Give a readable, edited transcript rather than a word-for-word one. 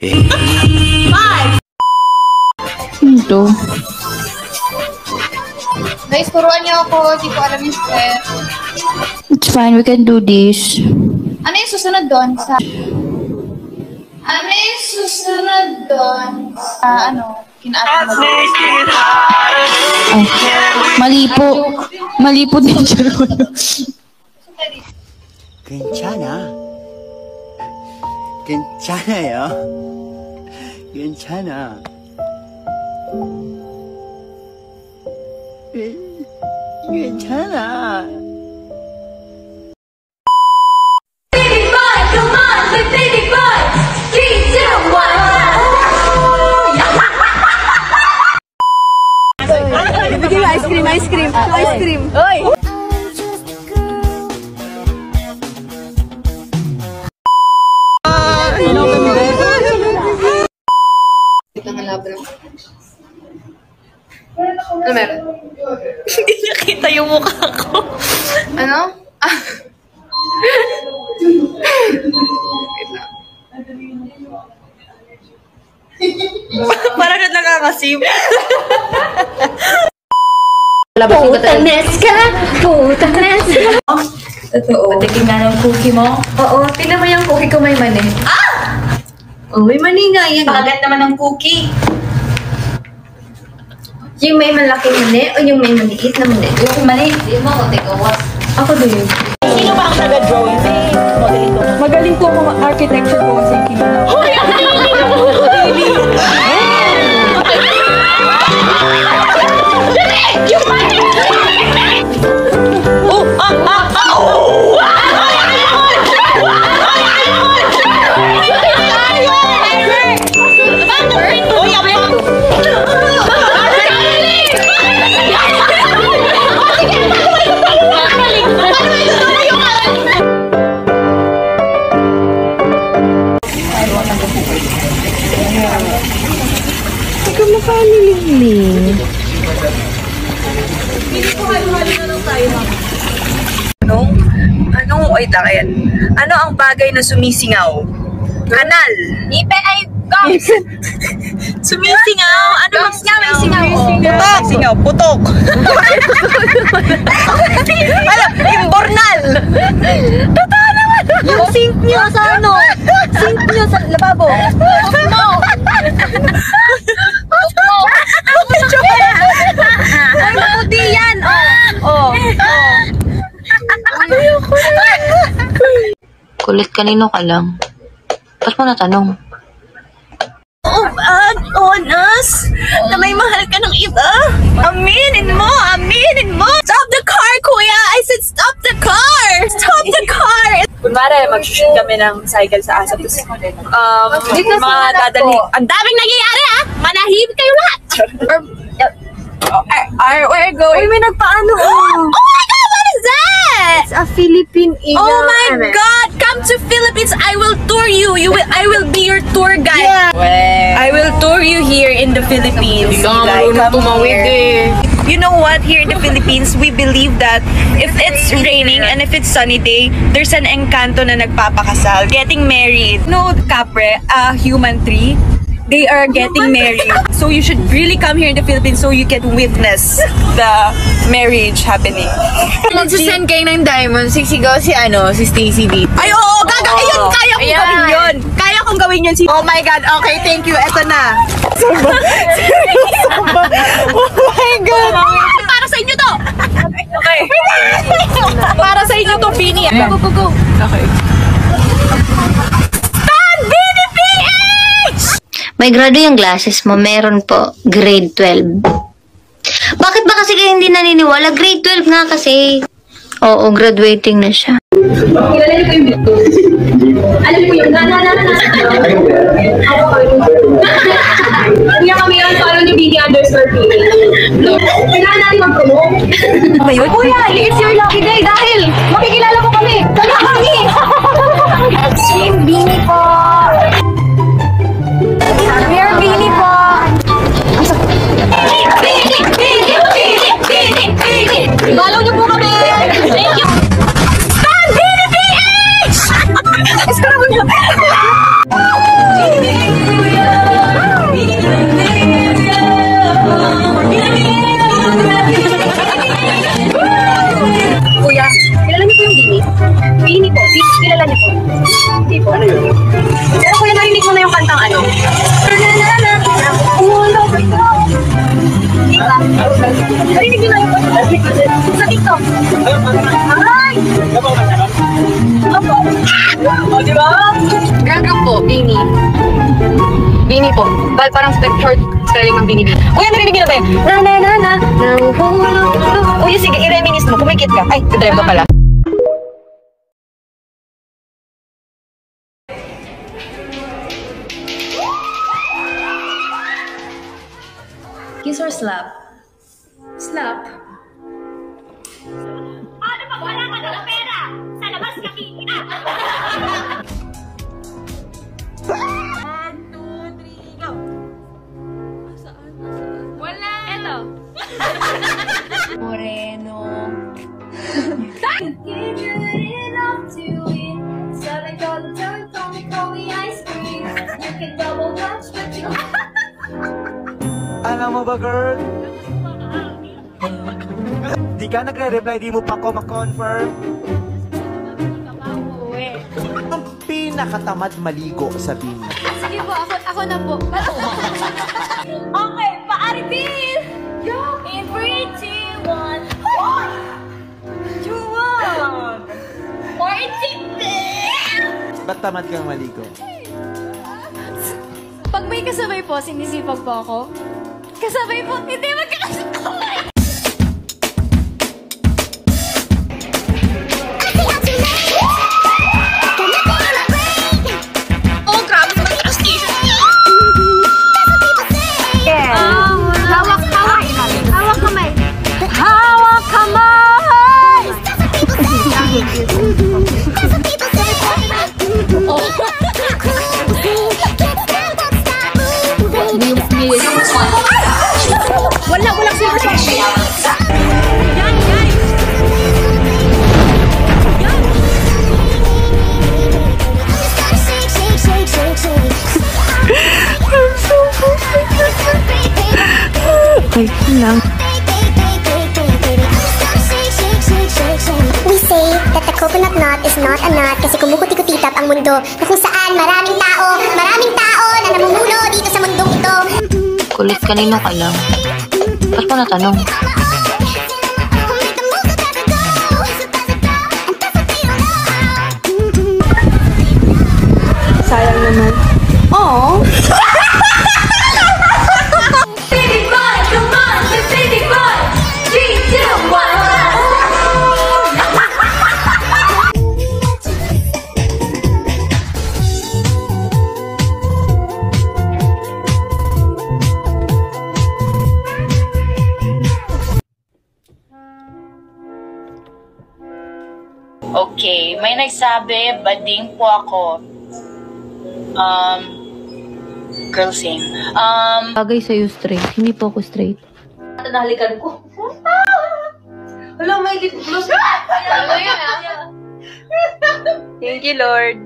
5! Ito. Guys, turuan niyo ako. Hindi ko alam yung step. It's fine, we can do this. Ano yung susunod doon? Ano yung susunod doon? Kinaat mo. Ay, mali po. Mali po din siya. 괜찮아. 괜찮아요. 괜찮아. 괜찮아. Baby boy, come on, the baby boy. 3, 2, 1. Bigyan mo ice cream, ice cream, ice cream. Oy! Ano meron? Hindi niya kita yung mukha ko. Ano? Parang nakakasim. Putanes ka! Putanes! Totoo. Patikin nga ng cookie mo. Oo, tingnan mo yung cookie ko may mani. Ah! Oh, may mani nga yan. Pagat naman ng cookie. Yung may malaking mani o yung may maliit na mani? Yung mali. Hindi mo ako tigawas. Ako din. Sino ba ang taga-drawing? Magaling po mga architecture po kasi kinala. Hoy! Ang hindi wait lang yan. Ano ang bagay na sumisingaw? Kanal. Ipe ay gums! Sumisingaw? Ano ang May singaw. Putok! Singaw, putok! Alam, imbornal! Totoo naman! Yung sink nyo sa ano? Sink nyo sa lababo. Mo! Ay, maputi yan! Oh. Kulit, kanino ka lang? Ba't mo natanong? On us na may mahal ka ng iba. Aminin mo! Aminin mo! Stop the car, kuya! I said stop the car! Stop the car! Kunwari, mag-shoot kami ng cycle sa asa. Tapos, mga dadali. Ang daming nangyayari, ha? Manahimik kayo lahat! We're going. Uy, may nagpaano. Oh my God! What is that? It's a Philippine Eagle. Oh my God! Come to Philippines. I will tour you. I will be your tour guide. Yeah. I will tour you here in the Philippines. Come here. You know what? Here in the Philippines, we believe that if it's raining and if it's sunny day, there's an encanto na nagpapakasal, getting married. No, kapre, a human tree. They are getting married. So you should really come here in the Philippines so you can witness the marriage happening. Magsasend kayo ng diamond, sisigaw si Stacy dito. Ay, oo! Ayun! Kaya kong gawin yun! Kaya kong gawin yun. Oh my God, okay, thank you, eto na. Oh my God! Para sa inyo to! Okay. Para sa inyo to, Bini. Go. Okay. May grado yung glasses mo, meron po, grade 12. Bakit ba kasi kayo hindi naniniwala? Grade 12 nga kasi. Oo, graduating na siya. Kilala niyo po yung Bito? Alam po yung Kaya kami yun, follow niyo BD_PA. Kailangan natin mag-promote. Ngayon? Kuya, it's your lucky day dahil makikilala mo kami. Kaya kami! Extreme Bini po! We are Bini po! Follow niyo po kami! Thank you! Stand Bini PH! po. Kilala niyo po. Hindi po. Pero kuya, narinig mo na yung kantang ano? Narinig niyo na yung sa TikTok. Ay! Opo. O, di ba? Girl group po, Bini. Bini po. Parang short spelling ng Bini. Kuya, narinig niyo na ba yun? Na. Uy, sige, i-reminis mo. Kumikit ka. Ay, drive ka pala. Kiss or slap? Slap. Ano pag wala ka ng pera? Sa labas ka kikita. 1, 2, 3, go! Wala! Eto! Moreno. Alam mo ba, girl? Di ka nagre-reply, di mo pa ako ma-confirm. Ang pinakatamad maligo sa bini. Sige po, ako na po. Okay, pa-reveal! In 3, 2, 1. 1! Ba't tamad kang maligo? Pag may kasabay po, sinisipag po ako. Kasabay po, hindi magkakasabay. Oh, grabe naman yung station niya! Hawak kamay! Hawak kamay! Hawak kamay! Walang silver section. Yan, guys! We say that the coconut nut is not a nut kasi kumukuti-kutitap ang mundo na kung saan maraming tao na namumuno dito sa mundong ito. Kulit, kanino ka lang? Ba't mo natanong? Sayang naman. Oh! Okay, may nagsabi, bading po ako. Girl, same. Bagay sa'yo straight. Hindi po ako straight. Nahalikan ko. Wala, may lip gloss. Thank you, Lord.